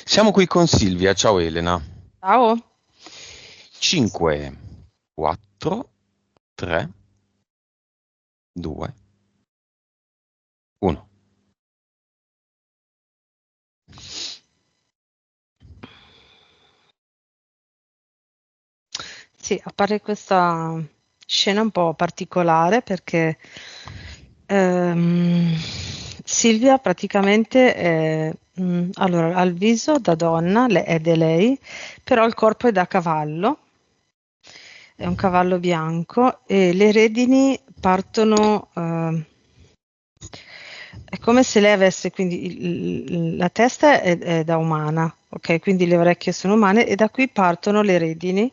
Siamo qui con Silvia. Ciao Elena. Ciao. 5, 4, 3, 2, 1. Sì, appare questa scena un po' particolare perché ehm, Silvia praticamente allora, ha il viso da donna, ed è lei, però il corpo è da cavallo, è un cavallo bianco e le redini partono, è come se lei avesse quindi la testa è da umana, ok? Quindi le orecchie sono umane e da qui partono le redini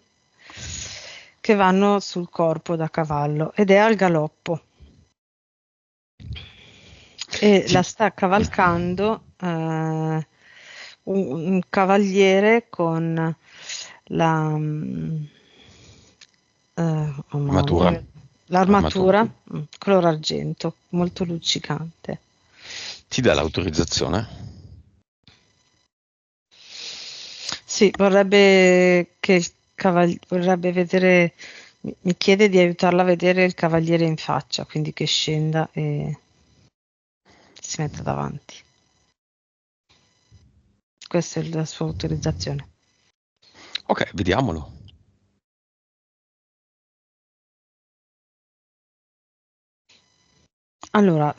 che vanno sul corpo da cavallo ed è al galoppo e la Ti- sta cavalcando un cavaliere con la oh mamma Armatura. mia, Armatura. l'armatura color argento, molto luccicante. Ti dà l'autorizzazione? Sì, vorrebbe che il vorrebbe vedere, mi chiede di aiutarla a vedere il cavaliere in faccia, quindi che scenda e si metta davanti. Questa è la sua autorizzazione. Ok, vediamolo. Allora,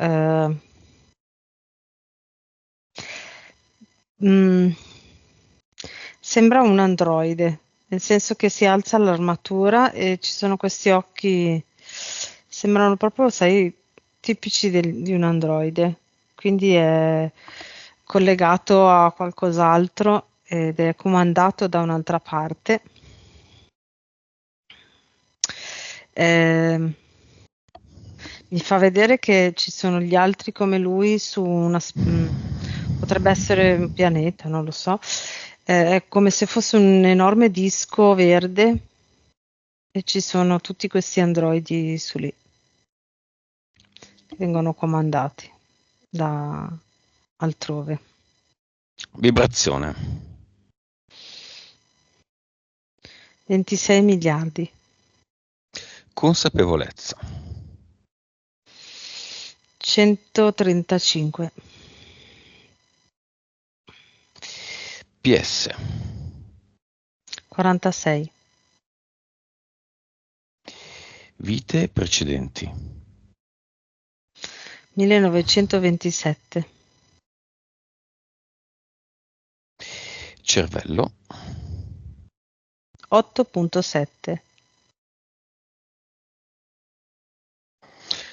mm, sembra un androide, nel senso che si alza l'armatura e ci sono questi occhi, sembrano proprio, sai, tipici di un androide. Quindi è collegato a qualcos'altro ed è comandato da un'altra parte. Ehm, Mi fa vedere che ci sono gli altri come lui su potrebbe essere un pianeta, non lo so. È come se fosse un enorme disco verde e ci sono tutti questi androidi su lì che vengono comandati da altrove. Vibrazione. 26 miliardi. Consapevolezza. 135. PS. 46. Vite precedenti. 1927. Cervello. 8.7.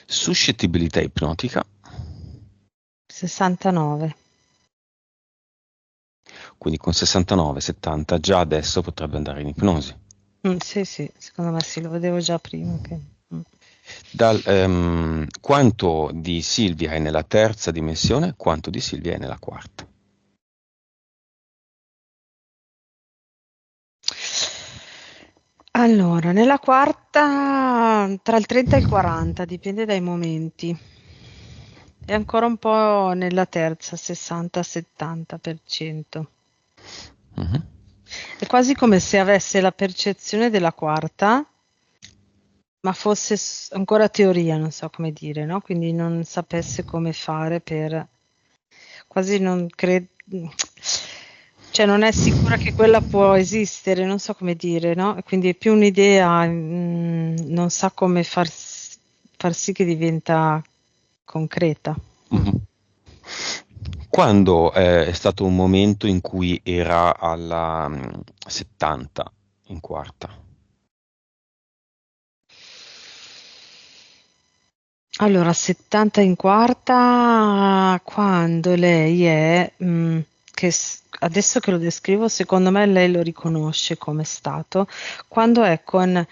Suscettibilità ipnotica. 69. Quindi con 69, 70 già adesso potrebbe andare in ipnosi. Sì, sì, secondo me sì, lo vedevo già prima che Quanto di Silvia è nella terza dimensione, quanto di Silvia è nella quarta. Allora, nella quarta tra il 30 e il 40, dipende dai momenti. È ancora un po' nella terza, 60-70%. Mhm. È quasi come se avesse la percezione della quarta, ma fosse ancora teoria, non so come dire, no? Quindi non sapesse come fare per quasi non credo, cioè non è sicura che quella può esistere, non so come dire, no? Quindi è più un'idea, non sa come far sì che diventa concreta. Mhm. Quando è stato un momento in cui era alla 70 in quarta? Allora, 70 in quarta, quando lei è, adesso che lo descrivo, secondo me lei lo riconosce come stato, quando è con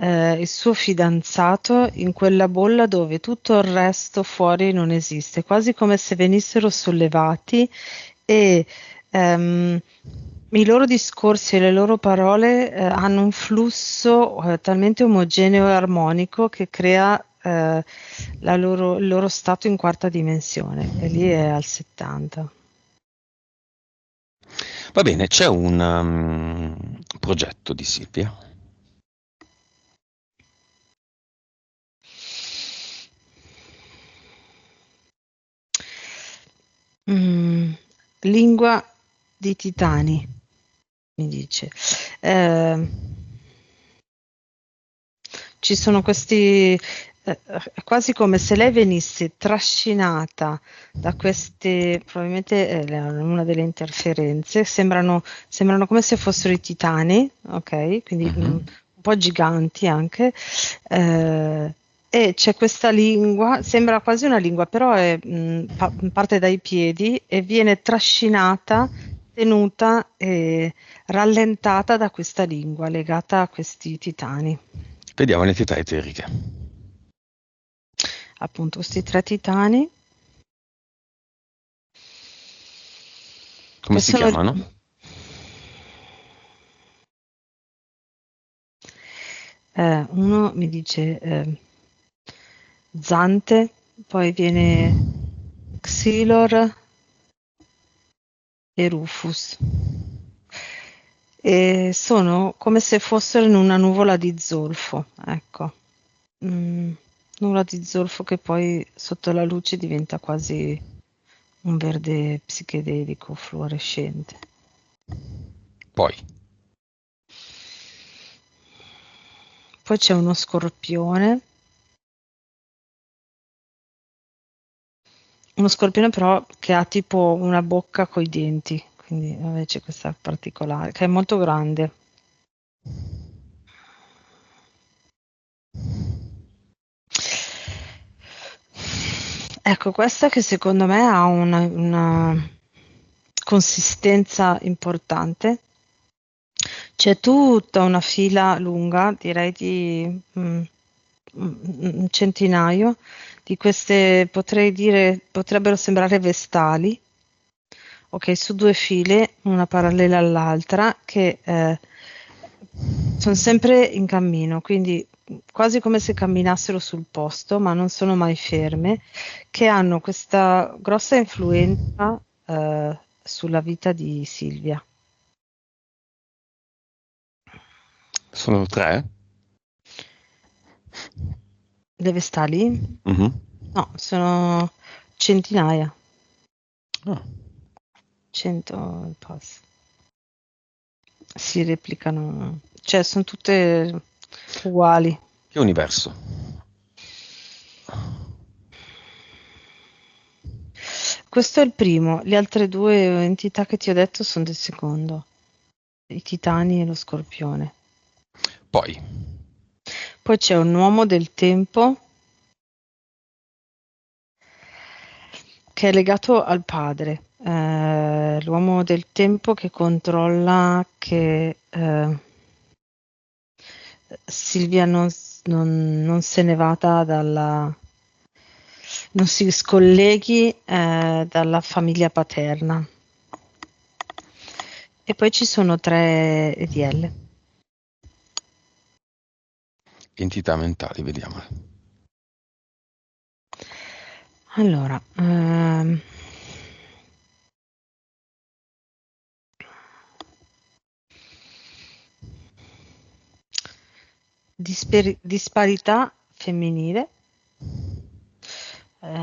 il suo fidanzato in quella bolla dove tutto il resto fuori non esiste, quasi come se venissero sollevati e ehm, i loro discorsi e le loro parole hanno un flusso talmente omogeneo e armonico che crea il loro stato in quarta dimensione e lì è al 70. Va bene, c'è un progetto di Silvia. Mm, lingua di titani, mi dice. Eh, ci sono questi, è quasi come se lei venisse trascinata da queste, probabilmente una delle interferenze, sembrano come se fossero i titani, ok? Quindi Mhm. un po' giganti anche, eh, e c'è questa lingua, sembra quasi una lingua, però parte dai piedi e viene trascinata, tenuta e rallentata da questa lingua legata a questi titani. Vediamo le entità eteriche. Appunto questi tre titani Come che si sono chiamano? uno mi dice Zante, poi viene Xylor e Rufus e sono come se fossero in una nuvola di zolfo, ecco. Mm, nuvola di zolfo che poi sotto la luce diventa quasi un verde psichedelico fluorescente. Poi, Poi c'è uno scorpione però che ha tipo una bocca coi denti, quindi vabbè, c'è questa particolare, che è molto grande. Ecco, questa che secondo me ha una consistenza importante. C'è tutta una fila lunga, direi di un centinaio, di queste, potrei dire, potrebbero sembrare vestali, ok, su due file, una parallela all'altra, che sono sempre in cammino, quindi quasi come se camminassero sul posto, ma non sono mai ferme, che hanno questa grossa influenza sulla vita di Silvia. sono tre? Deve sta lì? Mhm. No, sono centinaia, Ah, 100 e passa. Si replicano, cioè sono tutte uguali. che universo? Questo è il primo, le altre due entità che ti ho detto sono del secondo, i titani e lo scorpione. Poi, Poi c'è un uomo del tempo che è legato al padre, l'uomo del tempo che controlla che Silvia non se ne vada non si scolleghi dalla famiglia paterna. E poi ci sono tre EDL. entità mentali, vediamole. Allora, disparità femminile,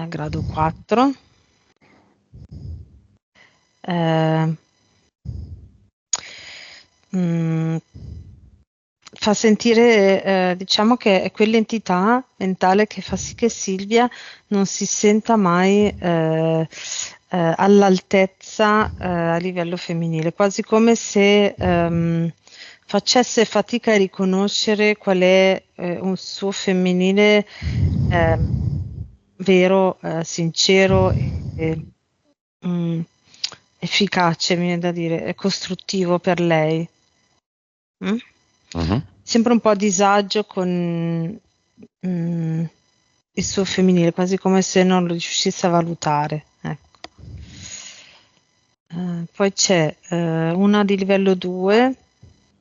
grado 4. eh, mm, fa sentire, diciamo che è quell'entità mentale che fa sì che Silvia non si senta mai all'altezza a livello femminile, quasi come se facesse fatica a riconoscere qual è un suo femminile ehm, vero, sincero mm, efficace, mi viene da dire, è costruttivo per lei. Mm? Mhm. Sempre un po' a disagio con mm, il suo femminile, quasi come se non lo riuscisse a valutare. Ecco. Poi c'è una di livello 2,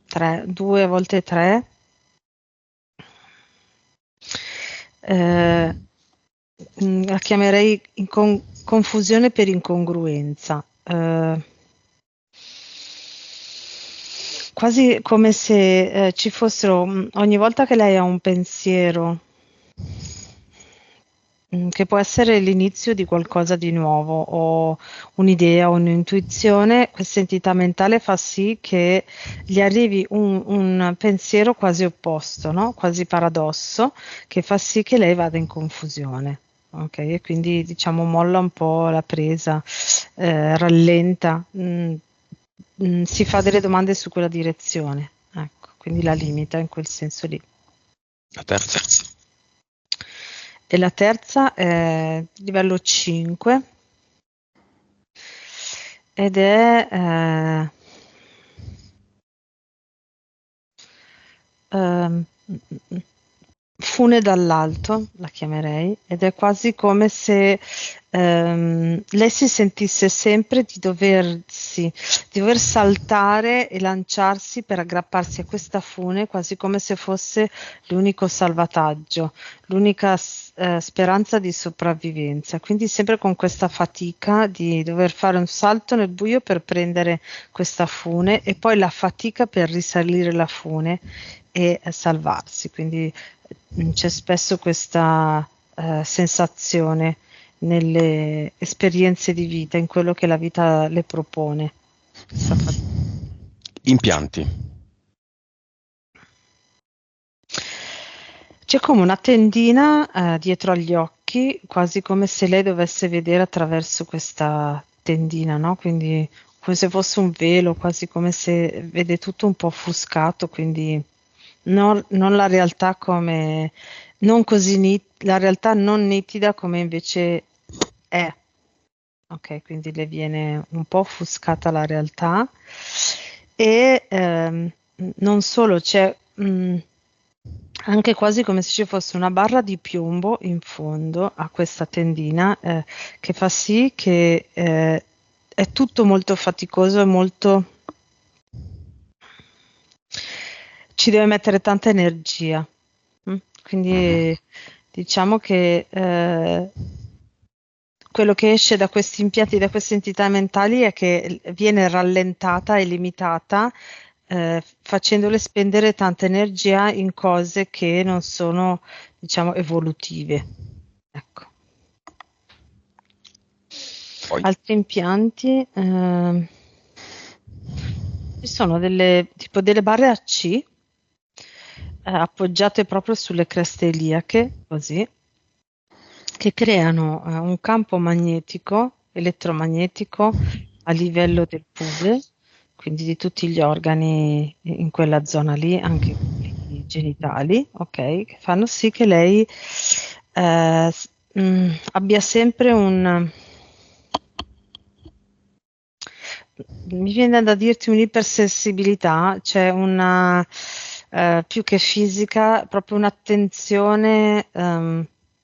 3, 2 a volte 3, eh, la chiamerei confusione per incongruenza. quasi come se ci fossero, ogni volta che lei ha un pensiero, che può essere l'inizio di qualcosa di nuovo o un'idea o un'intuizione, questa entità mentale fa sì che gli arrivi un pensiero quasi opposto, no? Quasi paradosso, che fa sì che lei vada in confusione. Ok, e quindi diciamo molla un po' la presa, rallenta, si fa delle domande su quella direzione, ecco, quindi la limita in quel senso lì. La terza? E la terza è livello 5 ed è ehm, fune dall'alto, la chiamerei, ed è quasi come se lei si sentisse sempre di dover saltare e lanciarsi per aggrapparsi a questa fune, quasi come se fosse l'unico salvataggio, l'unica speranza di sopravvivenza. Quindi sempre con questa fatica di dover fare un salto nel buio per prendere questa fune e poi la fatica per risalire la fune e salvarsi. Quindi c'è spesso questa sensazione nelle esperienze di vita, in quello che la vita le propone. Impianti. C'è come una tendina dietro agli occhi, quasi come se lei dovesse vedere attraverso questa tendina, no? Quindi come se fosse un velo, quasi come se vede tutto un po' offuscato, quindi non la realtà come non così la realtà non nitida come invece è. Ok, quindi le viene un po' offuscata la realtà e non solo, c'è anche quasi come se ci fosse una barra di piombo in fondo a questa tendina che fa sì che è tutto molto faticoso e molto ci deve mettere tanta energia. Quindi diciamo che quello che esce da questi impianti, da queste entità mentali è che viene rallentata e limitata, facendole spendere tanta energia in cose che non sono, diciamo, evolutive. Ecco. Poi? Altri impianti, ci sono tipo delle barre a C, appoggiate proprio sulle creste iliache, così, che creano un campo magnetico, elettromagnetico a livello del pube, quindi di tutti gli organi in quella zona lì, anche quelli genitali, ok, che fanno sì che lei abbia sempre mi viene da dirti un'ipersensibilità, cioè una più che fisica, proprio un'attenzione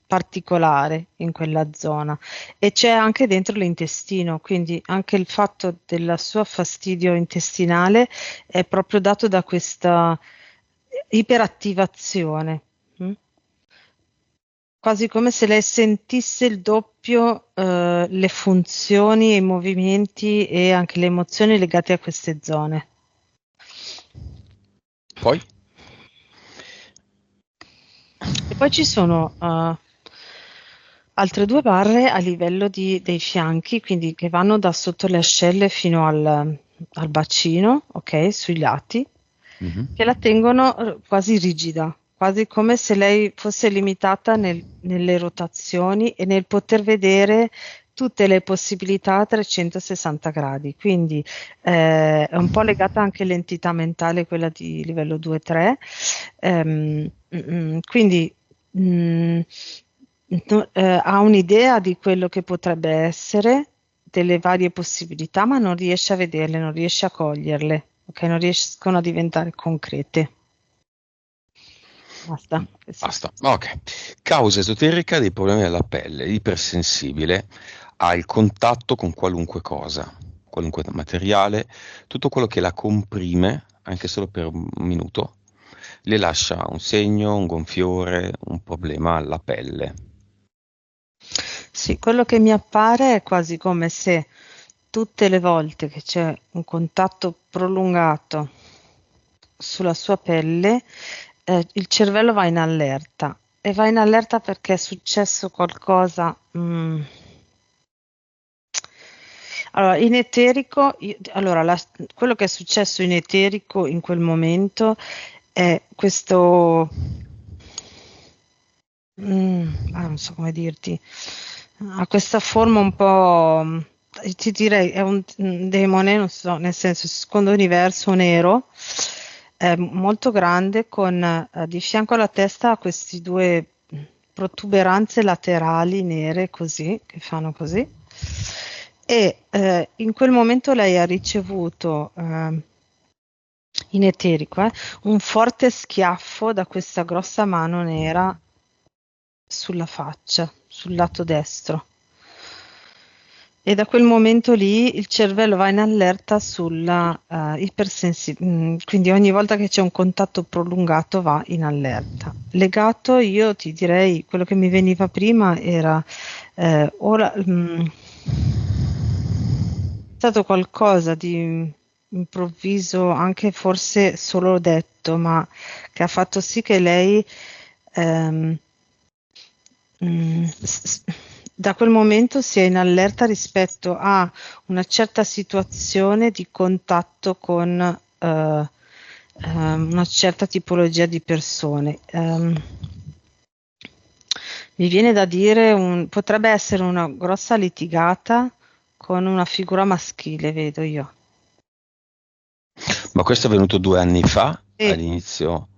particolare in quella zona. E c'è anche dentro l'intestino, quindi anche il fatto del suo fastidio intestinale è proprio dato da questa iperattivazione. mm? Quasi come se lei sentisse il doppio, le funzioni e i movimenti e anche le emozioni legate a queste zone. Poi? E poi ci sono altre due barre a livello dei fianchi, quindi che vanno da sotto le ascelle fino al bacino, ok, sui lati, Mhm. che la tengono quasi rigida, quasi come se lei fosse limitata nelle rotazioni e nel poter vedere tutte le possibilità a 360 gradi. Quindi è un po' legata anche all'entità mentale, quella di livello 2-3. Quindi ha un'idea di quello che potrebbe essere, delle varie possibilità, ma non riesce a vederle, non riesce a coglierle, ok? Non riescono a diventare concrete. Basta. Basta. Ok. Causa esoterica dei problemi della pelle, ipersensibile al contatto con qualunque cosa, qualunque materiale, tutto quello che la comprime, anche solo per un minuto, le lascia un segno, un gonfiore, un problema alla pelle. Sì, quello che mi appare è quasi come se tutte le volte che c'è un contatto prolungato sulla sua pelle, il cervello va in allerta e va in allerta perché è successo qualcosa. Allora, in eterico, allora, quello che è successo in eterico in quel momento è questo, non so come dirti, ha questa forma un po', ti direi, è un demone, non so, nel senso, secondo universo nero, molto grande, con di fianco alla testa ha questi due protuberanze laterali nere così, che fanno così. E in quel momento lei ha ricevuto in eterico un forte schiaffo da questa grossa mano nera sulla faccia, sul lato destro. E da quel momento lì il cervello va in allerta sulla ipersensibilità, quindi ogni volta che c'è un contatto prolungato va in allerta. Legato, io ti direi, quello che mi veniva prima era ora è stato qualcosa di improvviso, anche forse solo detto, ma che ha fatto sì che lei ehm, da quel momento si è in allerta rispetto a una certa situazione di contatto con una certa tipologia di persone. Mi viene da dire, potrebbe essere una grossa litigata con una figura maschile, vedo io. Ma questo è avvenuto 2 anni fa, Sì. all'inizio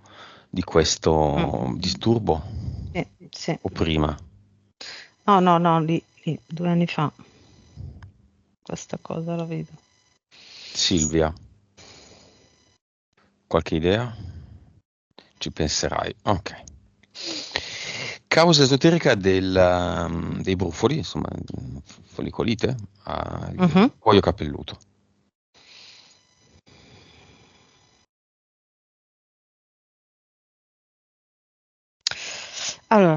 di questo disturbo? Sì. O prima? No, lì, 2 anni fa. Questa cosa la vedo. Silvia, qualche idea? Ci penserai. Ok. Causa esoterica dei brufoli, insomma, follicolite, il cuoio capelluto. Allora,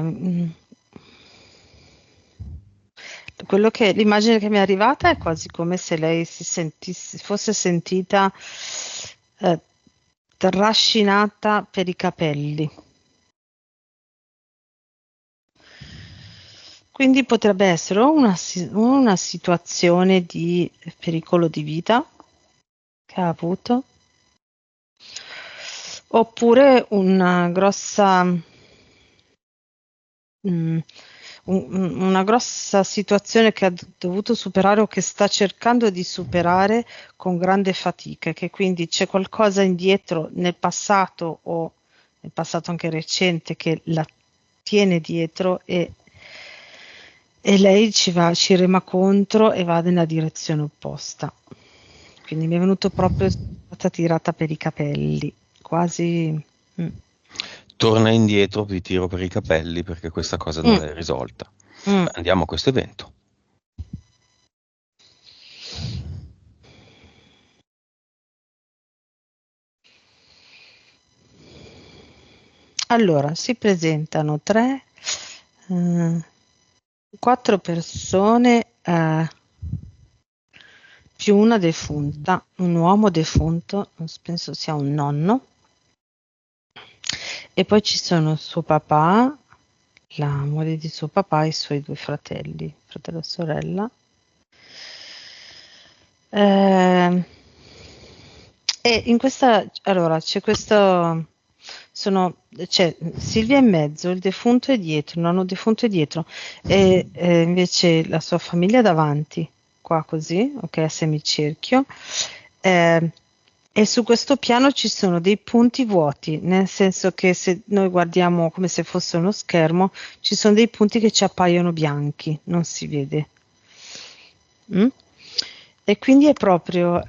l'immagine che mi è arrivata è quasi come se lei fosse sentita eh, trascinata per i capelli. Quindi potrebbe essere o una situazione di pericolo di vita che ha avuto, oppure una grossa situazione che ha dovuto superare o che sta cercando di superare con grande fatica, che quindi c'è qualcosa indietro nel passato o nel passato anche recente che la tiene dietro e lei ci rema contro e va nella direzione opposta. Quindi mi è venuto proprio stata tirata per i capelli, quasi. Torna indietro, vi tiro per i capelli perché questa cosa non è risolta. Beh, andiamo a questo evento. Allora, si presentano 4 persone più una defunta, un uomo defunto, penso sia un nonno, e poi ci sono suo papà, la moglie di suo papà e i suoi 2 fratelli, fratello e sorella. E in questa, allora, c'è Silvia in mezzo, il defunto è dietro, il nonno defunto è dietro, e invece la sua famiglia davanti, qua così, ok, a semicerchio. E su questo piano ci sono dei punti vuoti, nel senso che se noi guardiamo come se fosse uno schermo, ci sono dei punti che ci appaiono bianchi, non si vede. E quindi è proprio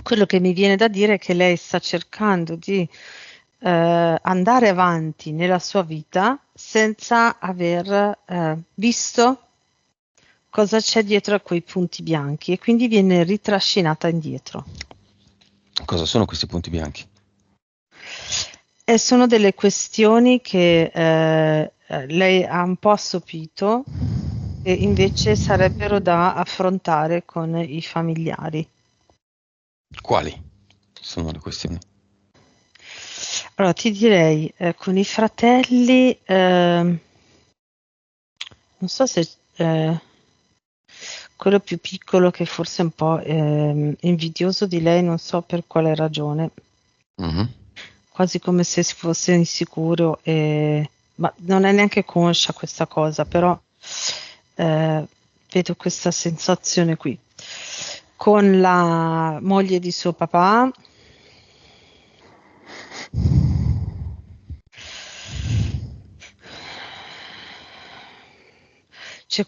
quello che mi viene da dire è che lei sta cercando di andare avanti nella sua vita senza aver visto cosa c'è dietro a quei punti bianchi e quindi viene ritrascinata indietro. Cosa sono questi punti bianchi? E sono delle questioni che lei ha un po' assopito e invece sarebbero da affrontare con i familiari. Quali? sono le questioni. Allora, ti direi, con i fratelli, non so se quello più piccolo che forse è un po' invidioso di lei, non so per quale ragione, Mhm. quasi come se si fosse insicuro, ma non è neanche conscia questa cosa, però eh, vedo questa sensazione qui. Con la moglie di suo papà, c'è,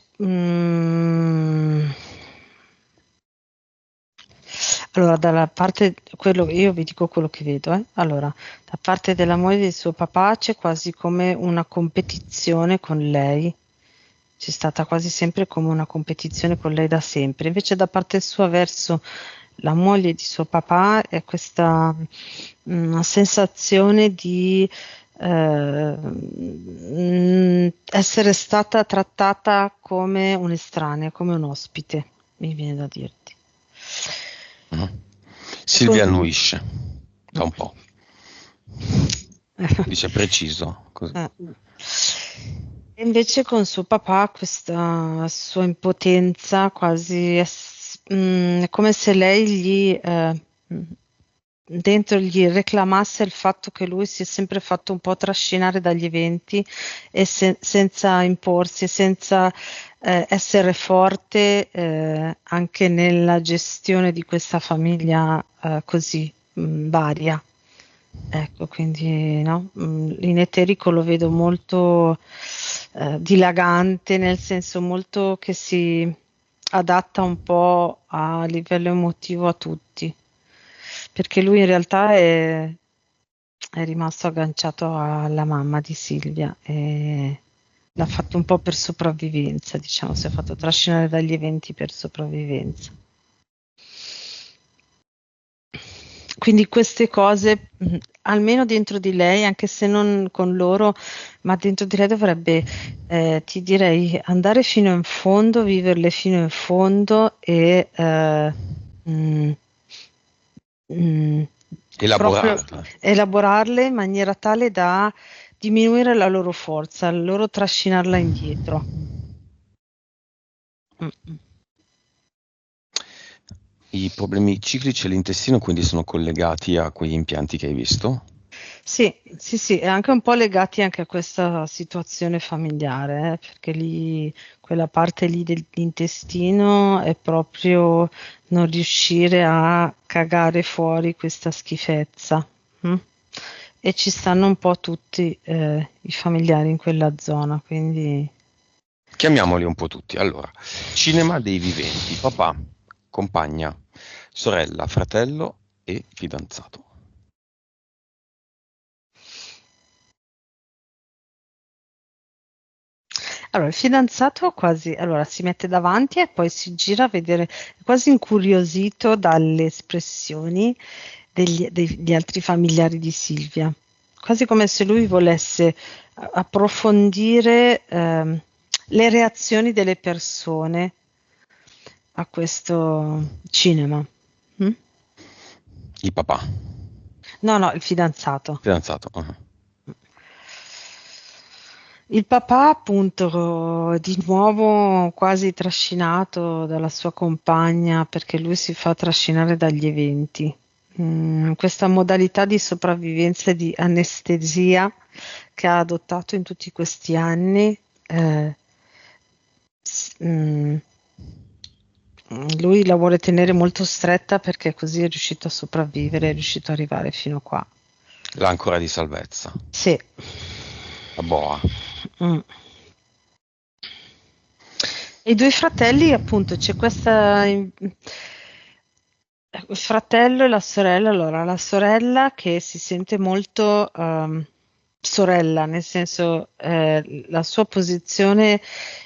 allora, dalla parte, quello, io vi dico quello che vedo, eh. Allora, da parte della moglie di suo papà c'è quasi come una competizione con lei. C'è stata quasi sempre come una competizione con lei da sempre. Invece da parte sua verso la moglie di suo papà è questa una sensazione di essere stata trattata come un'estranea, come un ospite, mi viene da dirti. Mhm. Con- Silvia annuisce da un po', dice preciso. Così. Eh. E invece con suo papà questa sua impotenza quasi è come se lei dentro gli reclamasse il fatto che lui si è sempre fatto un po' trascinare dagli eventi e senza imporsi, senza essere forte anche nella gestione di questa famiglia così varia. Ecco, quindi no, l'ineterico lo vedo molto dilagante, nel senso molto che si adatta un po' a livello emotivo a tutti, perché lui in realtà è rimasto agganciato alla mamma di Silvia e l'ha fatto un po' per sopravvivenza, diciamo, si è fatto trascinare dagli eventi per sopravvivenza. Quindi queste cose, almeno dentro di lei, anche se non con loro, ma dentro di lei dovrebbe, ti direi, andare fino in fondo, viverle fino in fondo e mm, mm, proprio Elaborarla. elaborarle in maniera tale da diminuire la loro forza, la loro trascinarla indietro. Mm, mm. I problemi ciclici all'intestino quindi sono collegati a quegli impianti che hai visto? Sì, sì, sì, e anche un po' legati anche a questa situazione familiare, perché lì, quella parte lì dell'intestino è proprio non riuscire a cagare fuori questa schifezza. Mm? E ci stanno un po' tutti i familiari in quella zona, quindi Chiamiamoli un po' tutti. Allora, cinema dei viventi, papà, compagna, sorella, fratello e fidanzato. allora, il fidanzato quasi, allora, si mette davanti e poi si gira a vedere, quasi incuriosito dalle espressioni degli altri familiari di Silvia, quasi come se lui volesse approfondire le reazioni delle persone a questo cinema. Mm? Il papà, No, no, il fidanzato. fidanzato. Ah. Il papà, appunto, di nuovo quasi trascinato dalla sua compagna perché lui si fa trascinare dagli eventi. Questa modalità di sopravvivenza e di anestesia che ha adottato in tutti questi anni, s- mm, lui la vuole tenere molto stretta perché così è riuscito a sopravvivere, è riuscito ad arrivare fino qua. L'ancora di salvezza, Sì. la boa. Mm. E i due fratelli, appunto, c'è questa il fratello e la sorella. Allora, la sorella che si sente molto sorella, nel senso la sua posizione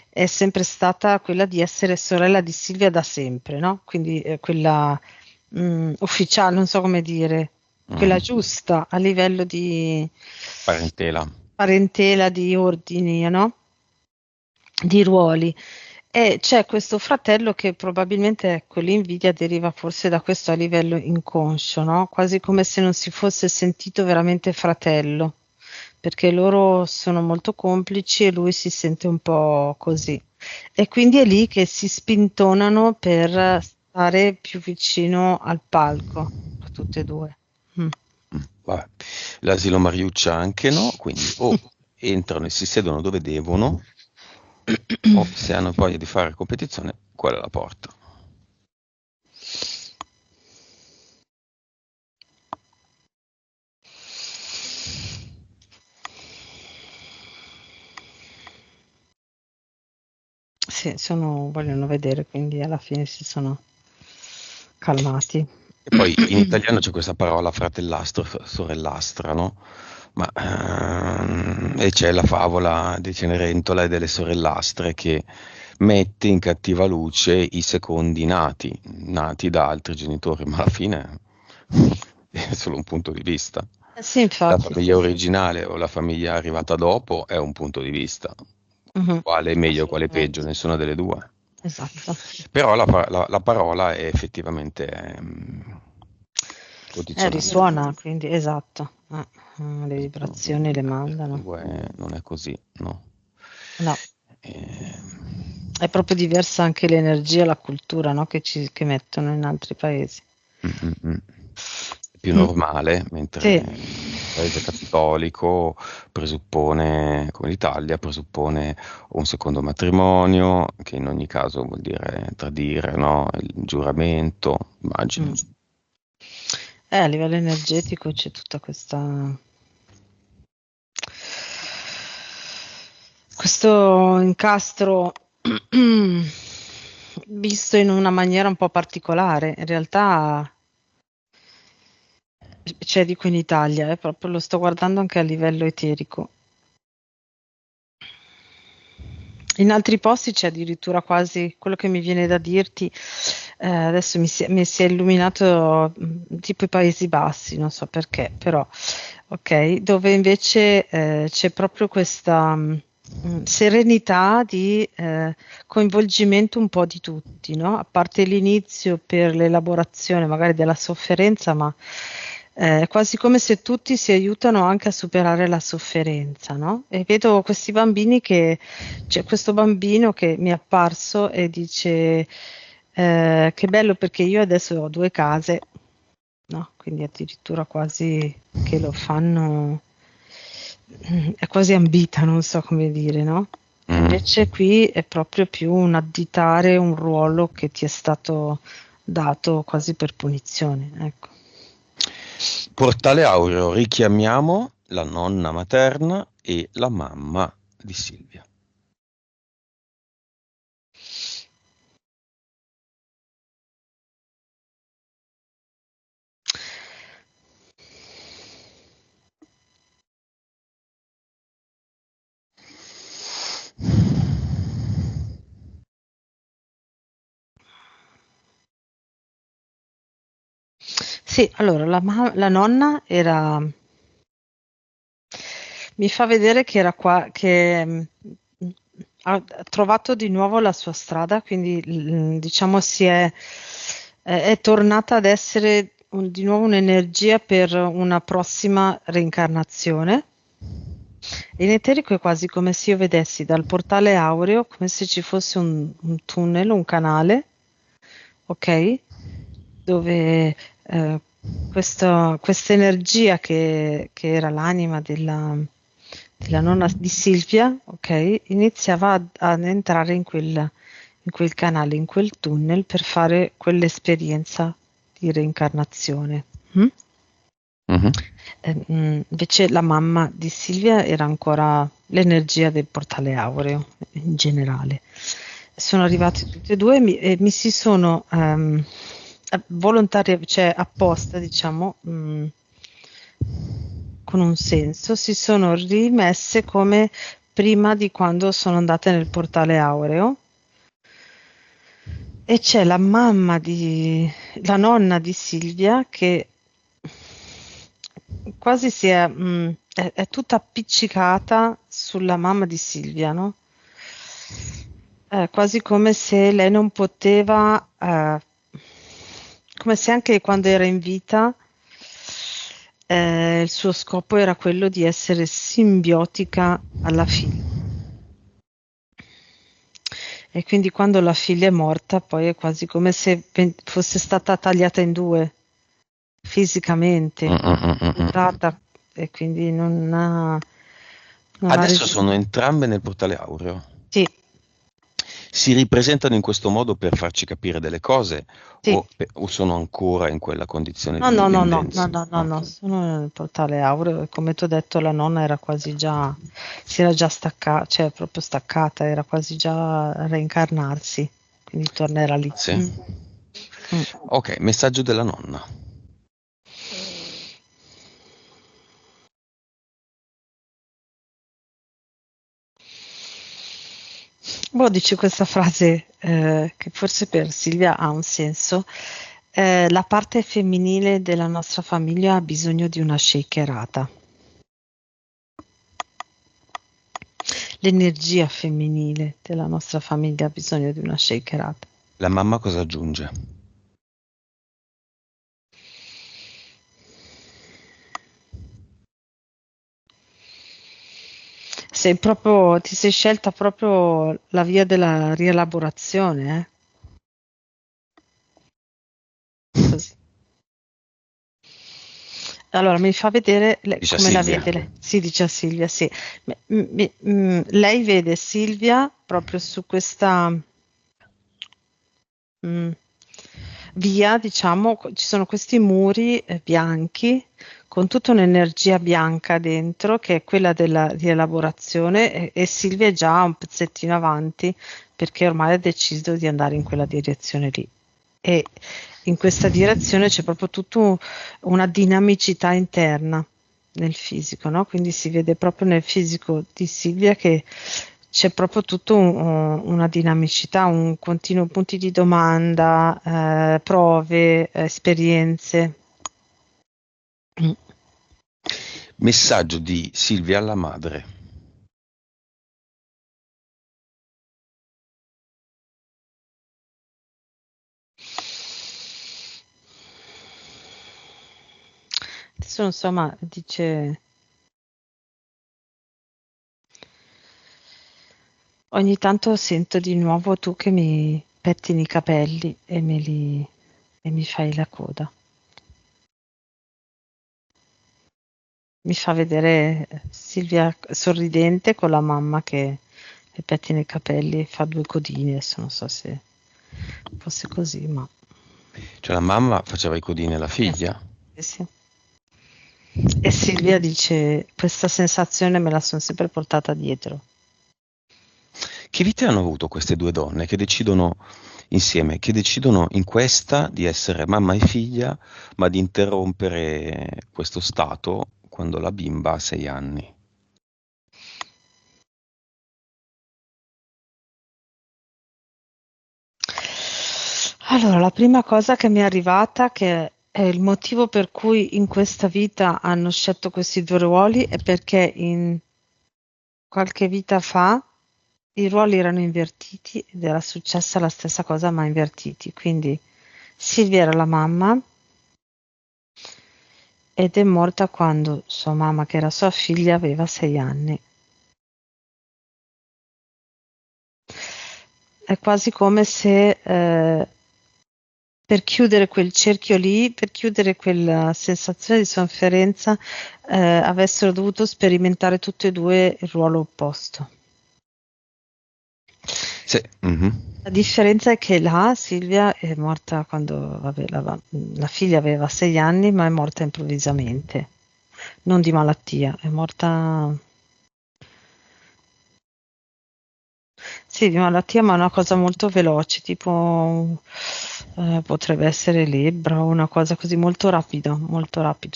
è sempre stata quella di essere sorella di Silvia da sempre, no? Quindi quella ufficiale, non so come dire, quella Mhm. giusta a livello di Parentela. parentela, di ordini, no? Di ruoli. E c'è questo fratello che probabilmente, ecco, l'invidia deriva forse da questo a livello inconscio, no? Quasi come se non si fosse sentito veramente fratello, perché loro sono molto complici e lui si sente un po' così. E quindi è lì che si spintonano per stare più vicino al palco, tutte e due. Mm. Vabbè. L'asilo Mariuccia anche no, quindi o entrano e si siedono dove devono, o se hanno voglia di fare competizione, quella è la porta. Sì, vogliono vedere, quindi alla fine si sono calmati. E poi in italiano c'è questa parola fratellastro, sorellastra, no? Ma, e c'è la favola di Cenerentola e delle sorellastre che mette in cattiva luce i secondi nati da altri genitori, ma alla fine è solo un punto di vista. Sì, La infatti, famiglia originale o la famiglia arrivata dopo è un punto di vista. mhm, Quale è meglio, quale è peggio? assolutamente, Nessuna delle due. esatto. Però la parola è effettivamente condizionante. Risuona, quindi esatto. Le vibrazioni le Per le mandano. due non è così, no? No, Ehm, è proprio diversa anche l'energia e la cultura, no, che mettono in altri paesi. È più Mm. normale, mentre Sì, un paese cattolico presuppone, come l'Italia, presuppone un secondo matrimonio, che in ogni caso vuol dire tradire, no? Il giuramento, immagino. mm. A livello energetico c'è tutta questo incastro visto in una maniera un po' particolare. In realtà, cioè dico in Italia, proprio lo sto guardando anche a livello eterico. In altri posti c'è addirittura quasi quello che mi viene da dirti, adesso mi si è illuminato tipo i Paesi Bassi, non so perché, però, ok, dove invece c'è proprio questa serenità di coinvolgimento un po' di tutti, no? A parte l'inizio per l'elaborazione magari della sofferenza, ma è quasi come se tutti si aiutano anche a superare la sofferenza, no? E vedo questi bambini che c'è questo bambino che mi è apparso e dice che bello perché io adesso ho due case, no? Quindi addirittura quasi che lo fanno, è quasi ambita, non so come dire, no? Mm. Invece qui è proprio più un additare un ruolo che ti è stato dato quasi per punizione, ecco. Portale Aureo, richiamiamo la nonna materna e la mamma di Silvia. Sì, allora la nonna era, mi fa vedere che era qua, che ha trovato di nuovo la sua strada, quindi diciamo è tornata ad essere di nuovo un'energia per una prossima reincarnazione. In eterico è quasi come se io vedessi dal portale aureo, come se ci fosse un tunnel, un canale, ok? Dove questa energia che era l'anima della nonna di Silvia, ok? Iniziava ad entrare in quel canale, in quel tunnel per fare quell'esperienza di reincarnazione. Mm? Mhm. Invece la mamma di Silvia era ancora l'energia del portale aureo in generale. Sono arrivati tutti e due e mi si sono volontaria, cioè apposta, diciamo, con un senso, si sono rimesse come prima di quando sono andate nel portale aureo. E c'è la nonna di Silvia che quasi è tutta appiccicata sulla mamma di Silvia, no? quasi come se lei non poteva, come se anche quando era in vita, il suo scopo era quello di essere simbiotica alla figlia. E quindi quando la figlia è morta, poi è quasi come se fosse stata tagliata in due Mm, fisicamente, mm, mm, mm, mm. buttata, e quindi non ha Adesso sono resistito. entrambe nel portale aureo. Sì, Si ripresentano in questo modo per farci capire delle cose sì. o sono ancora in quella condizione No, di no, no, no, no, dipendenza? no, no, no, Ok. sono nel portale aureo e come ti ho detto la nonna era quasi già, si era già staccata, cioè proprio staccata, era quasi già a reincarnarsi, quindi tornerà lì. Sì. Mm. Ok, messaggio della nonna. Boh, dice questa frase che forse per Silvia ha un senso. La parte femminile della nostra famiglia ha bisogno di una shakerata. L'energia femminile della nostra famiglia ha bisogno di una shakerata. La mamma cosa aggiunge? Ti sei scelta proprio la via della rielaborazione, così. Allora, mi fa vedere Dice a come la Silvia. vede lei. Sì, dice a Silvia, sì. Lei vede Silvia proprio su questa mm, via, diciamo, ci sono questi muri bianchi con tutta un'energia bianca dentro, che è quella della rielaborazione, e Silvia è già un pezzettino avanti perché ormai ha deciso di andare in quella direzione lì. E in questa direzione c'è proprio tutta una dinamicità interna nel fisico, no? Quindi si vede proprio nel fisico di Silvia che c'è proprio tutta una dinamicità, un continuo punti di domanda, prove, esperienze. Messaggio di Silvia alla madre. Adesso non so, ma dice ogni tanto sento di nuovo tu che mi pettini i capelli e mi fai la coda. Mi fa vedere Silvia sorridente con la mamma che le pettina i capelli e fa due codine. Adesso non so se fosse così, ma Cioè la mamma faceva i codini alla sì, figlia? sì, sì. E Silvia dice: questa sensazione me la sono sempre portata dietro. Che vite hanno avuto queste due donne che decidono insieme, che decidono in questa di essere mamma e figlia, ma di interrompere questo stato quando la bimba ha 6 anni? Allora, la prima cosa che mi è arrivata, che è il motivo per cui in questa vita hanno scelto questi due ruoli, è perché in qualche vita fa i ruoli erano invertiti ed era successa la stessa cosa ma invertiti. Quindi Silvia era la mamma ed è morta quando sua mamma, che era sua figlia, aveva 6 anni. È quasi come se per chiudere quel cerchio lì, per chiudere quella sensazione di sofferenza, avessero dovuto sperimentare tutte e due il ruolo opposto. Sì, mhm. La differenza è che là Silvia è morta quando vabbè, la figlia aveva 6 anni, ma è morta improvvisamente, non di malattia, è morta sì, di malattia, ma è una cosa molto veloce, tipo potrebbe essere lebbra o una cosa così molto rapido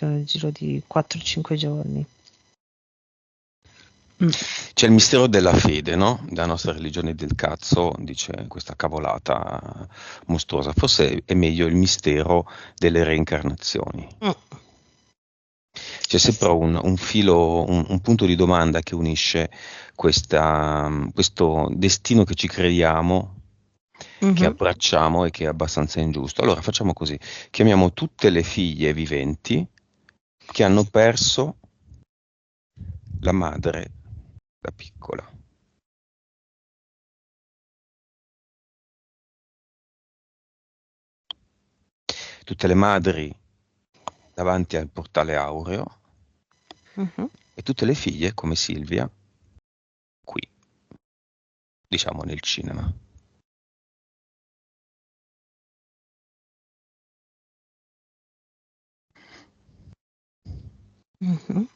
nel giro di 4-5 giorni. Mm. C'è il mistero della fede, no? La nostra religione del cazzo dice questa cavolata mostruosa. Forse è meglio il mistero delle reincarnazioni. Mm. C'è sempre un filo, un punto di domanda che unisce questo destino che ci crediamo, che Mhm. abbracciamo e che è abbastanza ingiusto. Allora facciamo così, chiamiamo tutte le figlie viventi che hanno perso la madre da piccola. Tutte le madri davanti al portale aureo Mhm. e tutte le figlie come Silvia qui, diciamo nel cinema. Mhm.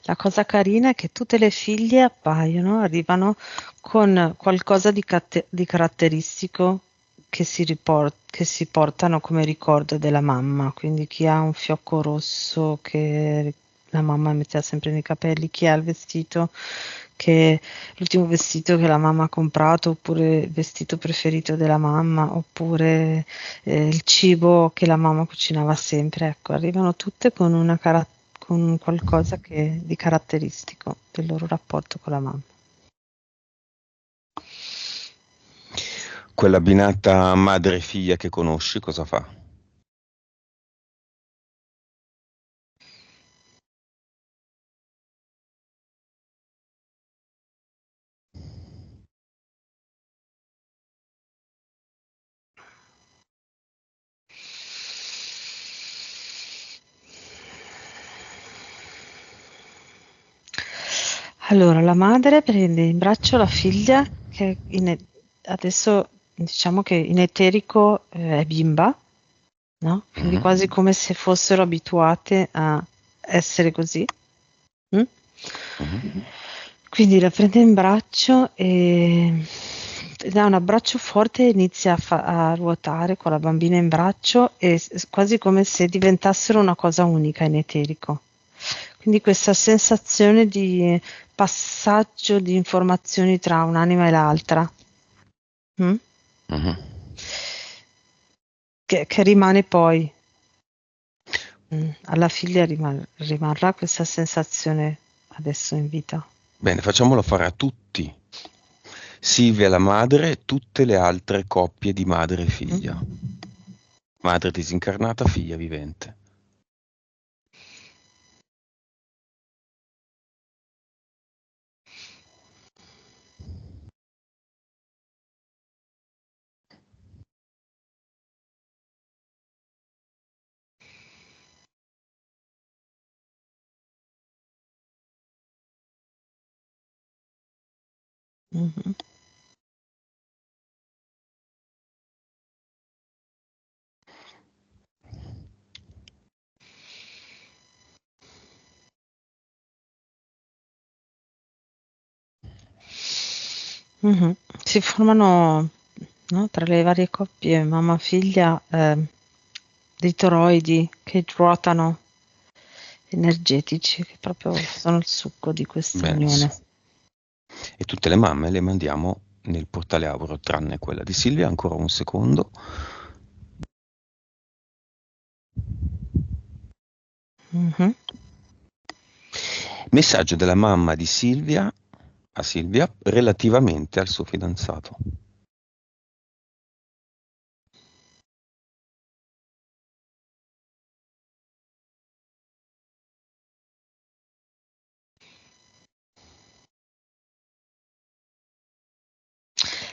La cosa carina è che tutte le figlie appaiono, arrivano con qualcosa di caratteristico che si portano come ricordo della mamma. Quindi chi ha un fiocco rosso che la mamma metteva sempre nei capelli, chi ha il vestito che l'ultimo vestito che la mamma ha comprato, oppure il vestito preferito della mamma, oppure il cibo che la mamma cucinava sempre. Ecco, arrivano tutte con con qualcosa di caratteristico del loro rapporto con la mamma. Quella binata madre e figlia che conosci cosa fa? Allora, la madre prende in braccio la figlia che adesso diciamo che in eterico è bimba, no? Quindi Mhm, quasi come se fossero abituate a essere così. Mm? mhm. Quindi la prende in braccio e dà un abbraccio forte e inizia a ruotare con la bambina in braccio e quasi come se diventassero una cosa unica in eterico. Quindi questa sensazione di passaggio di informazioni tra un'anima e l'altra, mm? Mhm. Che rimane poi. Alla figlia rimarrà questa sensazione adesso in vita. Bene, facciamolo fare a tutti. Silvia la madre e tutte le altre coppie di madre e figlia. Mhm. Madre disincarnata, figlia vivente. Mhm. Mhm. Si formano, no, tra le varie coppie mamma-figlia dei toroidi che ruotano energetici, che proprio sono il succo di questa Bene, sì. unione. E tutte le mamme le mandiamo nel portale aureo, tranne quella di Silvia. Ancora un secondo. Mhm. Messaggio della mamma di Silvia a Silvia relativamente al suo fidanzato.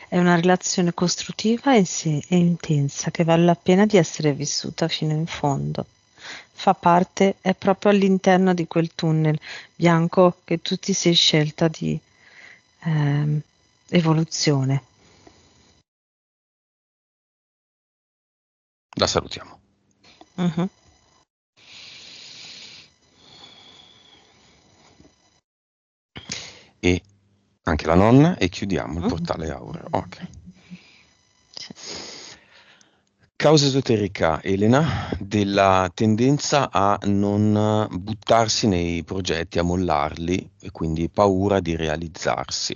È una relazione costruttiva e intensa che vale la pena di essere vissuta fino in fondo. Fa parte, è proprio all'interno di quel tunnel bianco che tu ti sei scelta di ehm, evoluzione. La salutiamo. Mhm. E anche la nonna e chiudiamo il Mm? portale aureo. Ok. Sì. Causa esoterica, Elena, della tendenza a non buttarsi nei progetti, a mollarli e quindi paura di realizzarsi.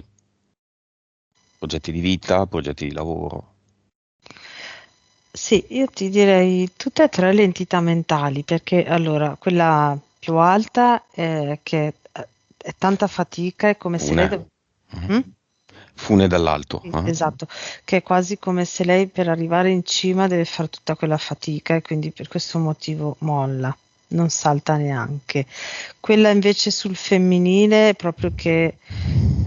Progetti di vita, progetti di lavoro. Sì, io ti direi tutte e tre le entità mentali, perché allora quella più alta è tanta fatica, è come se lei Fune. Mhm. Mm? Fune dall'alto. Sì, Ah. esatto, che è quasi come se lei per arrivare in cima deve fare tutta quella fatica e quindi per questo motivo molla, non salta neanche. Quella invece sul femminile è proprio che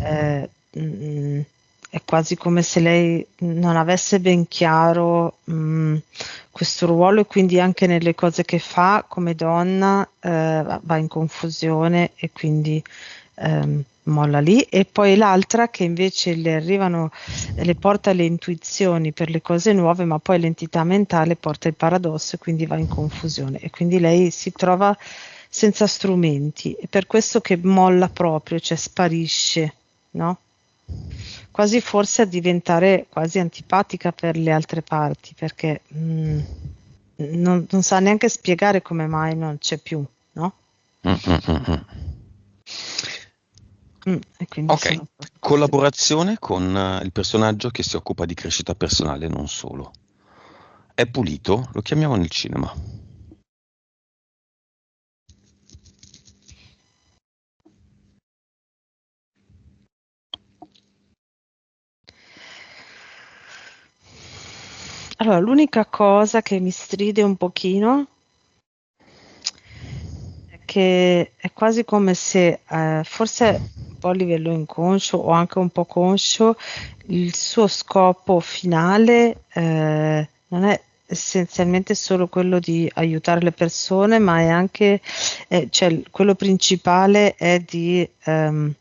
eh, mm, è quasi come se lei non avesse ben chiaro questo ruolo e quindi anche nelle cose che fa come donna va in confusione e quindi molla lì. E poi l'altra che invece le arrivano, le porta le intuizioni per le cose nuove, ma poi l'entità mentale porta il paradosso e quindi va in confusione e quindi lei si trova senza strumenti. È per questo che molla proprio, cioè sparisce, no? Quasi forse a diventare quasi antipatica per le altre parti, perché non sa neanche spiegare come mai non c'è più, no? Mm, mm, mm, mm. E quindi Ok, sono proprio queste. collaborazione con il personaggio che si occupa di crescita personale, non solo. È pulito, lo chiamiamo nel cinema. Allora, l'unica cosa che mi stride un pochino è che è quasi come se, forse un po' a livello inconscio o anche un po' conscio, il suo scopo finale, non è essenzialmente solo quello di aiutare le persone, ma è anche, cioè, quello principale è di, come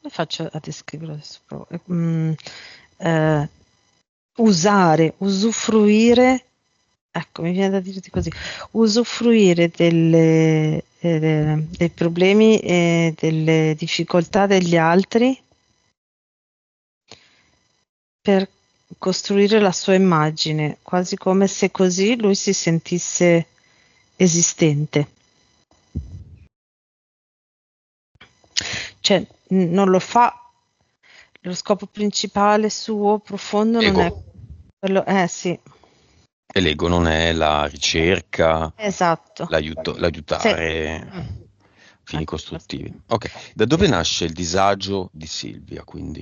faccio a descriverlo adesso? Eh, usare, usufruire, ecco, mi viene da dirti così, usufruire dei problemi e delle difficoltà degli altri per costruire la sua immagine, quasi come se così lui si sentisse esistente. Cioè, non lo fa, lo scopo principale suo profondo non Ego. è quello, sì, E l'ego non è la ricerca, esatto. Sì. l'aiutare Mm, fini ecco, costruttivi. Ok, da sì. dove nasce il disagio di Silvia, quindi?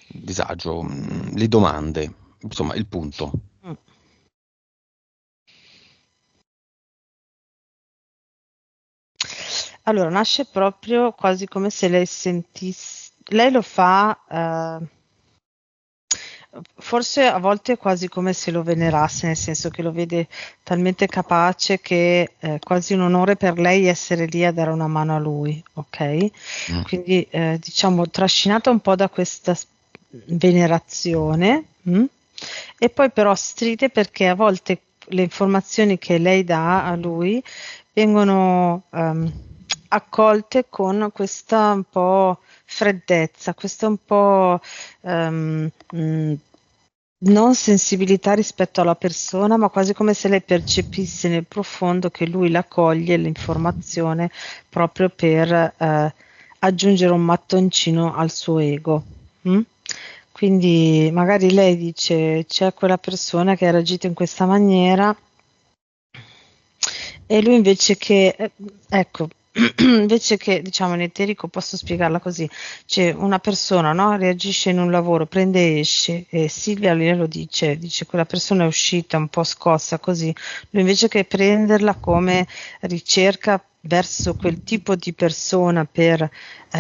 Il disagio, le domande, insomma, il punto. Mm. Allora, nasce proprio quasi come se lei sentisse, lei lo fa, forse a volte è quasi come se lo venerasse, nel senso che lo vede talmente capace che è quasi un onore per lei essere lì a dare una mano a lui, ok? Mm. Quindi diciamo trascinata un po' da questa venerazione, e poi però stride perché a volte le informazioni che lei dà a lui vengono accolte con questa un po' freddezza, questa un po' non sensibilità rispetto alla persona, ma quasi come se lei percepisse nel profondo che lui la coglie l'informazione proprio per aggiungere un mattoncino al suo ego. Mm? Quindi magari lei dice c'è quella persona che ha reagito in questa maniera e lui invece che, ecco, invece che, diciamo, in eterico posso spiegarla così, c'è una persona, no? Reagisce in un lavoro, prende e esce, e Silvia glielo dice quella persona è uscita un po' scossa così, lui invece che prenderla come ricerca verso quel tipo di persona per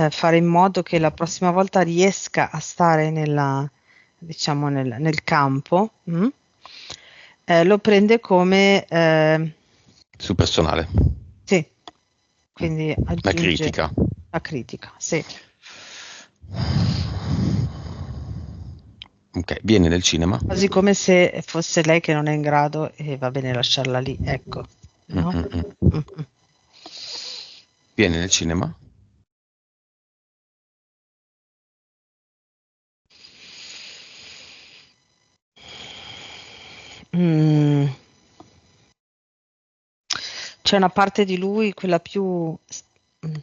fare in modo che la prossima volta riesca a stare diciamo, nel campo, lo prende come, Sul personale. sì, Mm. quindi La aggiunge critica. la critica, sì. Ok, viene nel cinema. Quasi come se fosse lei che non è in grado e va bene lasciarla lì, ecco, Mm, no? mm, mm. Mm-mm. Viene nel cinema. Mm. C'è una parte di lui, quella più, mm,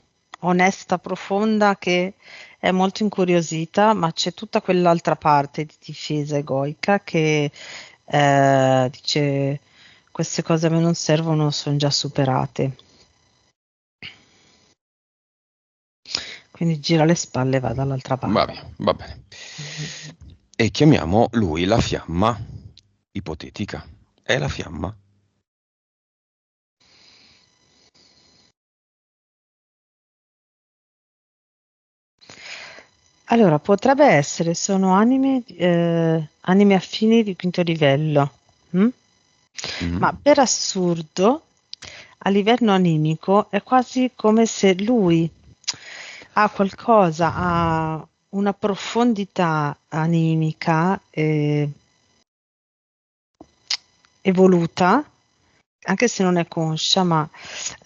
onesta, profonda, che è molto incuriosita, ma c'è tutta quell'altra parte di difesa egoica che dice queste cose a me non servono, sono già superate. Quindi gira le spalle e va dall'altra Va parte. bene, va bene. E chiamiamo lui la fiamma ipotetica. È la fiamma. Allora, potrebbe essere, sono anime affini di quinto livello, mm? Mm. Ma per assurdo, a livello animico, è quasi come se lui ha qualcosa, ha una profondità animica evoluta, anche se non è conscia, ma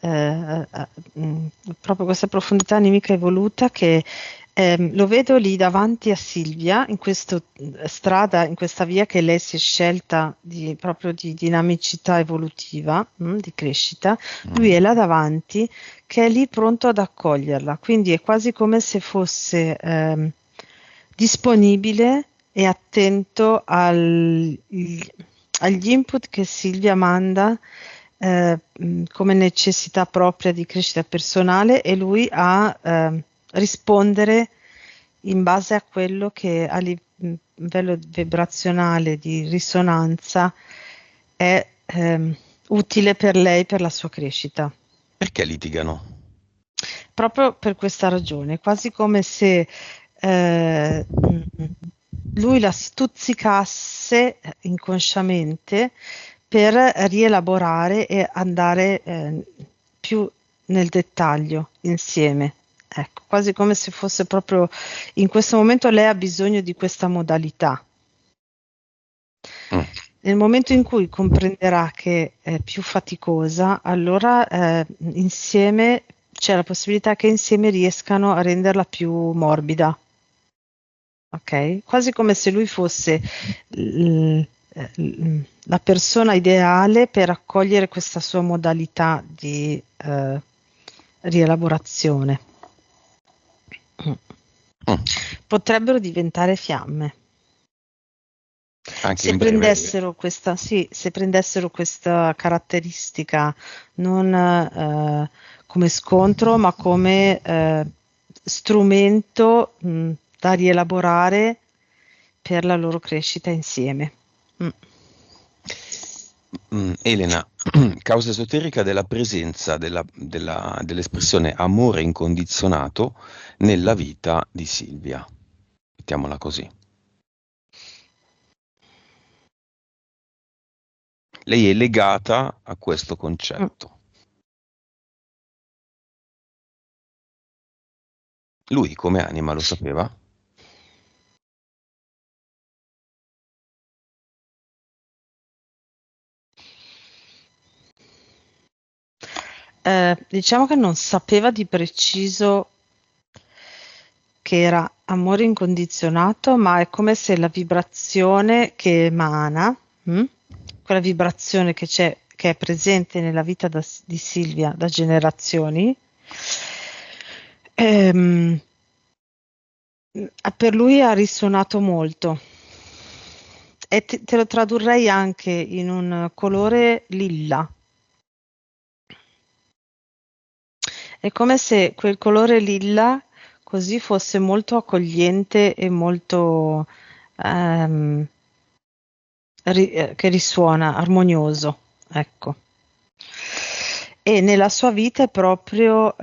proprio questa profondità animica evoluta che lo vedo lì davanti a Silvia, in questa strada, in questa via che lei si è scelta proprio di dinamicità evolutiva, di crescita. Lui è Mm. là davanti, che è lì pronto ad accoglierla, quindi è quasi come se fosse disponibile e attento agli input che Silvia manda come necessità propria di crescita personale e lui a rispondere in base a quello che a livello vibrazionale di risonanza è utile per lei per la sua crescita. Perché litigano? Proprio per questa ragione, quasi come se eh, lui la stuzzicasse inconsciamente per rielaborare e andare più nel dettaglio insieme. Ecco, quasi come se fosse proprio in questo momento lei ha bisogno di questa modalità. Mm. Nel momento in cui comprenderà che è più faticosa, allora insieme c'è la possibilità che insieme riescano a renderla più morbida. Ok? Quasi come se lui fosse la persona ideale per accogliere questa sua modalità di rielaborazione. Mm. Potrebbero diventare fiamme. Anche Se in breve. prendessero questa, sì, se prendessero questa caratteristica non come scontro, ma come strumento da rielaborare per la loro crescita insieme. Mm. Elena, causa esoterica della presenza dell'espressione amore incondizionato nella vita di Silvia. Mettiamola così. Lei è legata a questo Mm. concetto. Lui come anima lo sapeva? Diciamo che non sapeva di preciso che era amore incondizionato, ma è come se la vibrazione che emana, quella vibrazione che c'è, che è presente nella vita di Silvia da generazioni, ehm, per lui ha risuonato molto. E te lo tradurrei anche in un colore lilla. È come se quel colore lilla così fosse molto accogliente e molto ehm, che risuona, armonioso, ecco. E nella sua vita è proprio